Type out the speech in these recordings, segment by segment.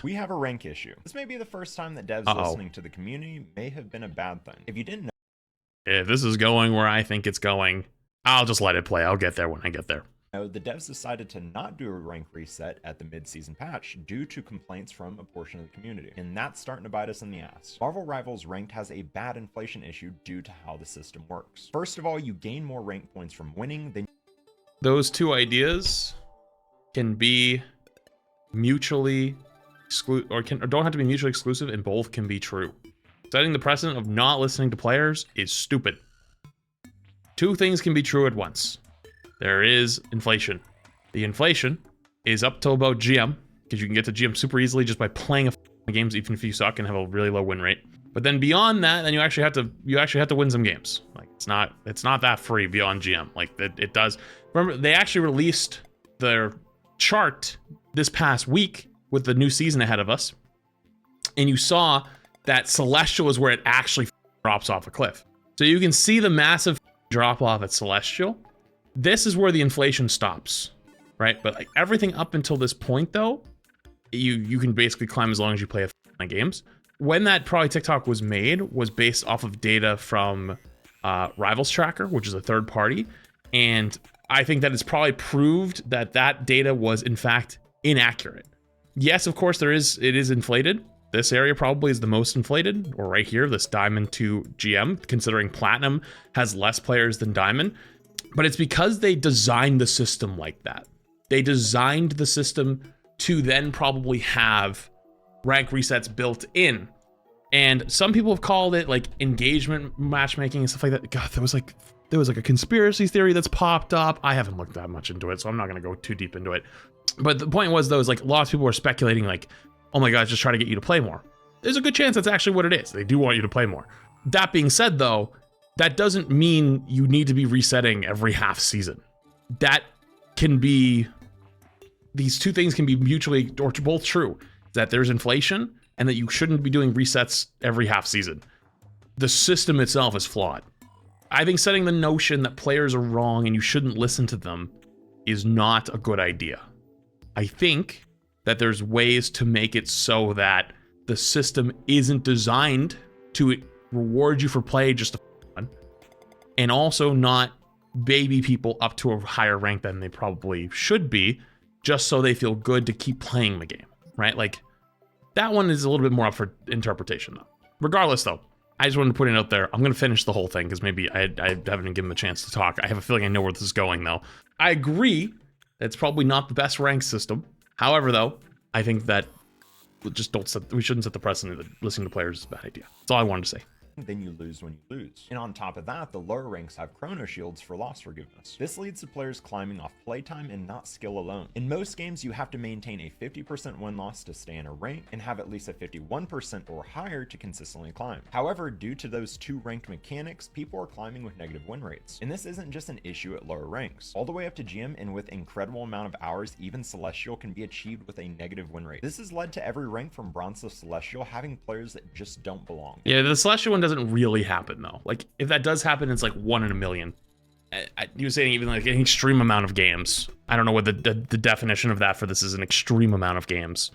We have a rank issue. This may be the first time that devs listening to the community may have been a bad thing. If you didn't know, if this is going where I think it's going, I'll just let it play. I'll get there when I get there. The devs decided to not do a rank reset at the mid-season patch due to complaints from a portion of the community, and that's starting to bite us in the ass. Marvel Rivals Ranked has a bad inflation issue due to how the system works. First of all, you gain more rank points from winning than... Those two ideas can be mutually exclusive, or don't have to be mutually exclusive, and both can be true. Setting the precedent of not listening to players is stupid. Two things can be true at once. There is inflation. The inflation is up till about GM, because you can get to GM super easily just by playing a games, even if you suck and have a really low win rate. But then beyond that, then you actually have to win some games. Like it's not that free beyond GM. Like it does. Remember, they actually released their chart this past week with the new season ahead of us, and you saw that Celestial is where it actually drops off a cliff. So you can see the massive drop off at Celestial. This is where the inflation stops, right? But like everything up until this point, though, you can basically climb as long as you play a games. When that probably TikTok was made was based off of data from Rivals Tracker, which is a third party, and I think that it's probably proved that that data was in fact inaccurate. Yes, of course, it is inflated. This area probably is the most inflated, or right here, this Diamond to GM, considering Platinum has less players than Diamond. But it's because they designed the system like that. They designed the system to then probably have rank resets built in. And some people have called it like engagement matchmaking and stuff like that. God, there was like a conspiracy theory that's popped up. I haven't looked that much into it, so I'm not gonna go too deep into it. But the point was though, is like lots of people were speculating like, oh my God, just try to get you to play more. There's a good chance that's actually what it is. They do want you to play more. That being said though, that doesn't mean you need to be resetting every half season. That can be, these two things can be mutually or both true. That there's inflation and that you shouldn't be doing resets every half season. The system itself is flawed. I think setting the notion that players are wrong and you shouldn't listen to them is not a good idea. I think that there's ways to make it so that the system isn't designed to reward you for play just to fun, and also not baby people up to a higher rank than they probably should be, just so they feel good to keep playing the game, right? Like, that one is a little bit more up for interpretation, though. Regardless, though, I just wanted to put it out there. I'm going to finish the whole thing, because maybe I haven't given him a chance to talk. I have a feeling I know where this is going, though. I agree that it's probably not the best rank system. However, though, I think that we shouldn't set the precedent that listening to players is a bad idea. That's all I wanted to say. Then you lose when you lose. And on top of that, the lower ranks have chrono shields for loss forgiveness. This leads to players climbing off playtime and not skill alone. In most games, you have to maintain a 50% win-loss to stay in a rank and have at least a 51% or higher to consistently climb. However, due to those two ranked mechanics, people are climbing with negative win rates. And this isn't just an issue at lower ranks. All the way up to GM and with incredible amount of hours, even Celestial can be achieved with a negative win rate. This has led to every rank from Bronze to Celestial having players that just don't belong. Yeah, the Celestial one doesn't really happen though. Like if that does happen, it's like 1 in a million. You were saying even like an extreme amount of games. I don't know what the definition of that for this is, an extreme amount of games.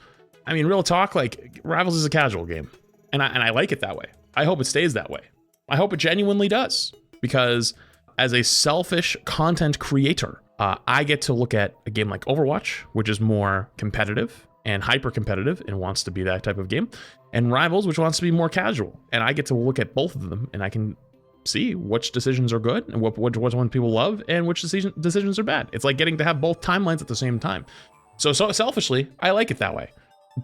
I mean, real talk, like Rivals is a casual game, and I like it that way. I hope it stays that way. I hope it genuinely does, because as a selfish content creator, I get to look at a game like Overwatch, which is more competitive and hyper competitive and wants to be that type of game, and Rivals, which wants to be more casual. And I get to look at both of them and I can see which decisions are good and what ones people love and which decisions are bad. It's like getting to have both timelines at the same time. So selfishly, I like it that way.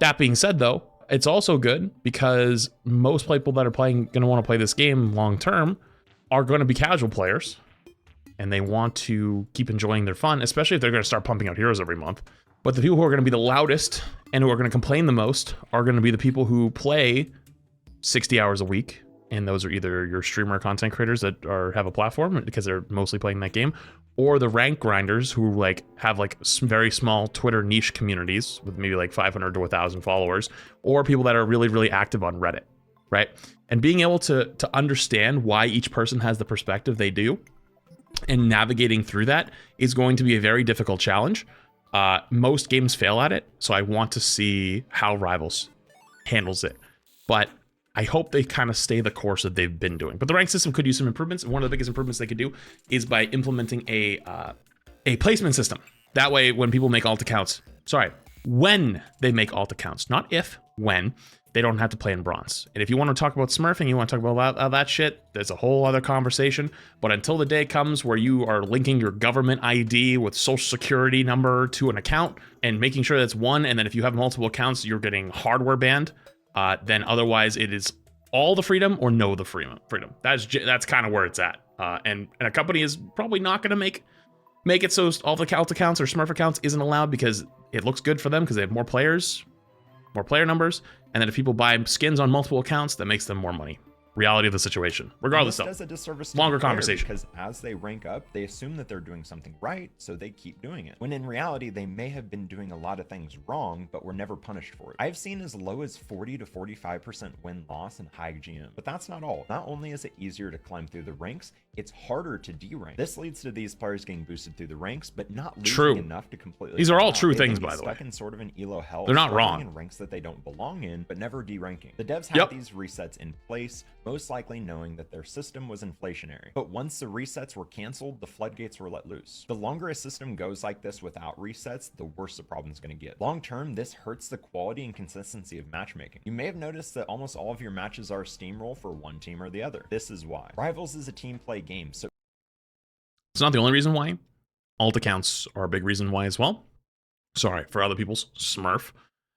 That being said though, it's also good because most people that are going to want to play this game long term are going to be casual players, and they want to keep enjoying their fun, especially if they're going to start pumping out heroes every month. But the people who are going to be the loudest and who are going to complain the most are going to be the people who play 60 hours a week. And those are either your streamer content creators that have a platform because they're mostly playing that game, or the rank grinders who like have like very small Twitter niche communities with maybe like 500 to 1,000 followers, or people that are really, really active on Reddit, right? And being able to understand why each person has the perspective they do and navigating through that is going to be a very difficult challenge. Most games fail at it, so I want to see how Rivals handles it. But I hope they kind of stay the course that they've been doing. But the rank system could use some improvements. And one of the biggest improvements they could do is by implementing a placement system. That way, when people make alt accounts, when they make alt accounts, not if, when, they don't have to play in bronze. And if you want to talk about smurfing, you want to talk about that shit, that's a whole other conversation. But until the day comes where you are linking your government ID with social security number to an account and making sure that's one, and then if you have multiple accounts, you're getting hardware banned, then otherwise it is all the freedom or no the freedom. That's kind of where it's at. And a company is probably not going to make it so all the alt accounts or smurf accounts isn't allowed because it looks good for them because they have more players, more player numbers, and then if people buy skins on multiple accounts, that makes them more money. Reality of the situation. Regardless, though, does a disservice to longer the player conversation. Because as they rank up, they assume that they're doing something right, so they keep doing it. When in reality, they may have been doing a lot of things wrong, but were never punished for it. I've seen as low as 40 to 45% win-loss in high GM. But that's not all. Not only is it easier to climb through the ranks, it's harder to derank. This leads to these players getting boosted through the ranks, but not losing enough to completely. These are all true They things, may be by the way. Stuck in sort of an elo hell. They're not wrong. In ranks that they don't belong in, but never deranking. The devs have these resets in place, most likely knowing that their system was inflationary. But once the resets were canceled, the floodgates were let loose. The longer a system goes like this without resets, the worse the problem's going to get. Long term, this hurts the quality and consistency of matchmaking. You may have noticed that almost all of your matches are steamroll for one team or the other. This is why. Rivals is a team play game, so it's not the only reason why. Alt accounts are a big reason why as well. Sorry, for other people's smurf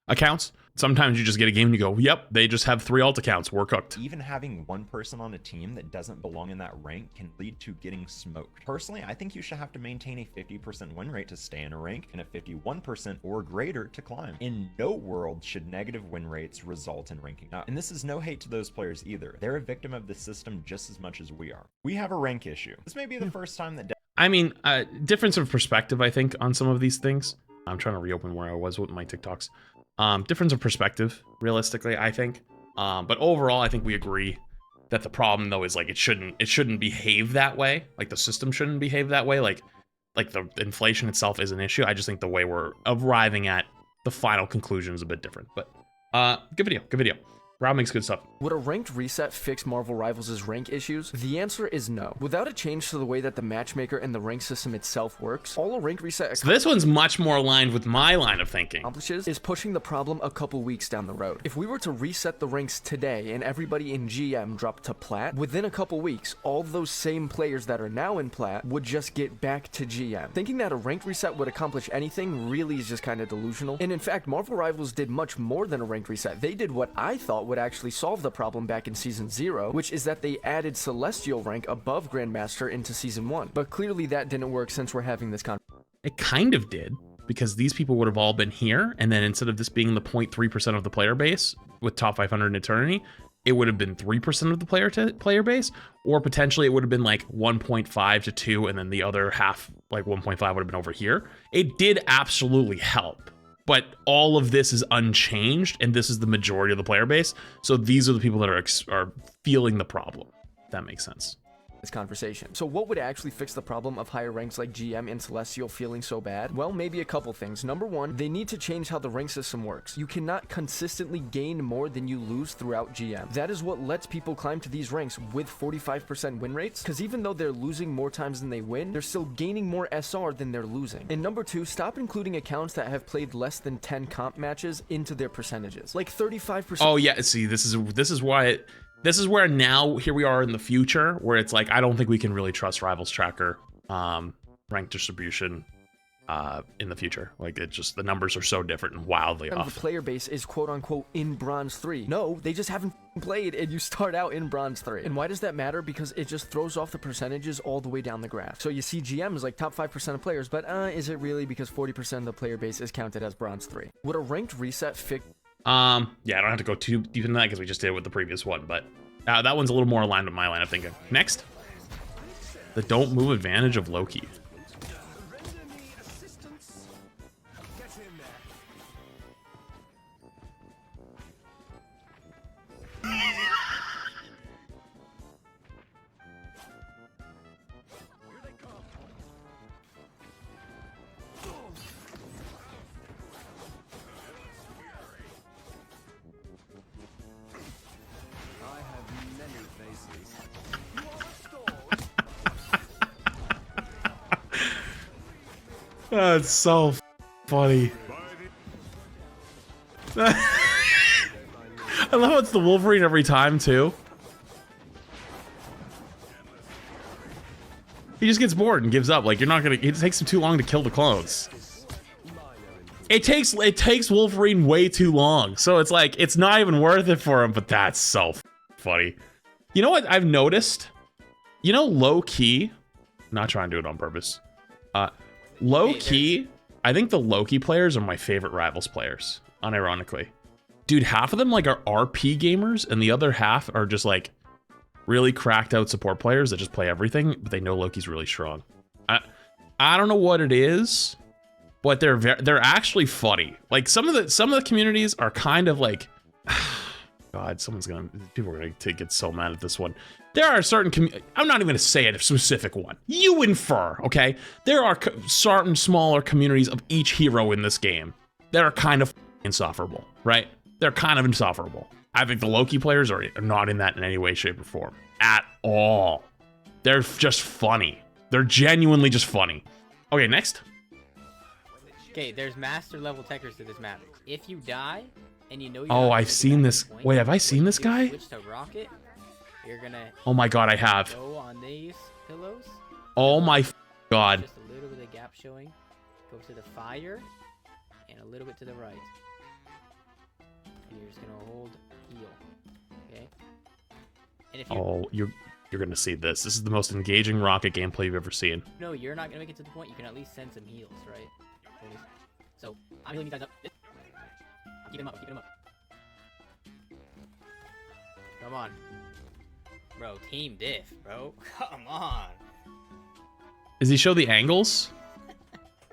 accounts. Sometimes you just get a game and you go, yep, they just have 3 alt accounts, we're cooked. Even having one person on a team that doesn't belong in that rank can lead to getting smoked. Personally, I think you should have to maintain a 50% win rate to stay in a rank and a 51% or greater to climb. In no world should negative win rates result in ranking up. And this is no hate to those players either. They're a victim of the system just as much as we are. We have a rank issue. This may be the first time that I mean, difference of perspective, I think, on some of these things. I'm trying to reopen where I was with my TikToks. Difference of perspective, realistically, I think. But overall, I think we agree that the problem, though, is like it shouldn't behave that way. Like the system shouldn't behave that way. Like the inflation itself is an issue. I just think the way we're arriving at the final conclusion is a bit different. But good video. Rob makes good stuff. Would a ranked reset fix Marvel Rivals' rank issues? The answer is no. Without a change to the way that the matchmaker and the rank system itself works, all a rank reset So this one's much more aligned with my line of thinking. Accomplishes is pushing the problem a couple weeks down the road. If we were to reset the ranks today and everybody in GM dropped to Plat, within a couple weeks, all those same players that are now in Plat would just get back to GM. Thinking that a ranked reset would accomplish anything really is just kind of delusional. And in fact, Marvel Rivals did much more than a ranked reset. They did what I thought would actually solve the problem back in Season 0, which is that they added Celestial rank above Grandmaster into Season 1. But clearly that didn't work since we're having this conversation. It kind of did, because these people would have all been here, and then instead of this being the 0.3% of the player base with top 500 in Eternity, it would have been 3% of the player base, or potentially it would have been like 1.5 to 2, and then the other half, like 1.5, would have been over here. It did absolutely help. But all of this is unchanged, and this is the majority of the player base. So these are the people that are feeling the problem. If that makes sense. This conversation. So what would actually fix the problem of higher ranks like GM and Celestial feeling so bad? Well, maybe a couple things. Number one, they need to change how the rank system works. You cannot consistently gain more than you lose throughout GM. That is what lets people climb to these ranks with 45% win rates, because even though they're losing more times than they win, they're still gaining more SR than they're losing. And number two, stop including accounts that have played less than 10 comp matches into their percentages. Like 35%. Oh yeah, see, this is why this is where now here we are in the future where it's like I don't think we can really trust Rivals Tracker rank distribution in the future. Like it just, the numbers are so different and wildly off. The player base is quote unquote in Bronze 3. No, they just haven't played and you start out in Bronze 3. And why does that matter? Because it just throws off the percentages all the way down the graph. So you see GM is like top 5% of players, but is it really, because 40% of the player base is counted as Bronze 3? Would a ranked reset fix? Yeah, I don't have to go too deep into that because we just did it with the previous one, but that one's a little more aligned with my line of thinking. Next, the don't move advantage of Loki. That's so funny. I love how it's the Wolverine every time too. He just gets bored and gives up. Like, you're not gonna. It takes him too long to kill the clones. It takes Wolverine way too long. So it's like it's not even worth it for him. But that's so funny. You know what I've noticed? You know, low key. Not trying to do it on purpose. Low key. I think the Loki players are my favorite Rivals players. Unironically, dude, half of them like are RP gamers, and the other half are just like really cracked out support players that just play everything, but they know Loki's really strong. I don't know what it is, but they're actually funny. Like some of the communities are kind of like, God, people are gonna get so mad at this one. There are certain I'm not even gonna say it, a specific one. You infer, okay? There are certain smaller communities of each hero in this game that are kind of insufferable, right? They're kind of insufferable. I think the Loki players are not in that in any way, shape, or form at all. They're just funny. They're genuinely just funny. Okay, next. Okay, there's master level techers to this map. If you die and you know you're Oh, not I've seen this. Wait, have I seen this guy? Switch to rocket. You're gonna. Oh my God, I have. Go on these pillows. Oh my God. Just a little bit of gap showing. Go to the fire, and a little bit to the right. And you're just gonna hold heal. Okay. And if you You're gonna see this. This is the most engaging rocket gameplay you've ever seen. no, you're not gonna make it to the point. You can at least send some heals, right? So I'm healing you guys up. I'm keeping him up. I'm keeping him up. Come on, bro. Team diff, bro. Come on. Does he show the angles?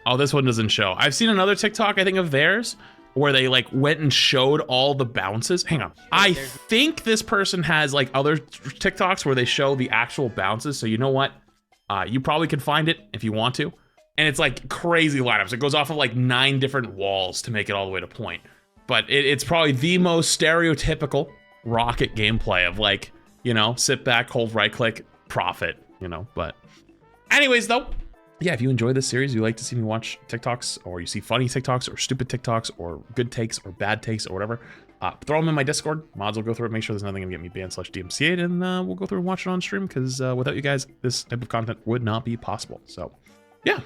Oh, this one doesn't show. I've seen another TikTok, I think, of theirs where they like went and showed all the bounces. Hang on. I think this person has like other TikToks where they show the actual bounces. So you know what? You probably could find it if you want to. And it's like crazy lineups. It goes off of like 9 different walls to make it all the way to point. But it's probably the most stereotypical rocket gameplay of like, you know, sit back, hold right click, profit, you know. But anyways, though, yeah, if you enjoy this series, you like to see me watch TikToks, or you see funny TikToks or stupid TikToks or good takes or bad takes or whatever, throw them in my Discord. Mods will go through it, make sure there's nothing gonna get me banned /DMCA'd, and we'll go through and watch it on stream, because without you guys, this type of content would not be possible. So yeah,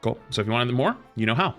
cool. So if you want more, you know how.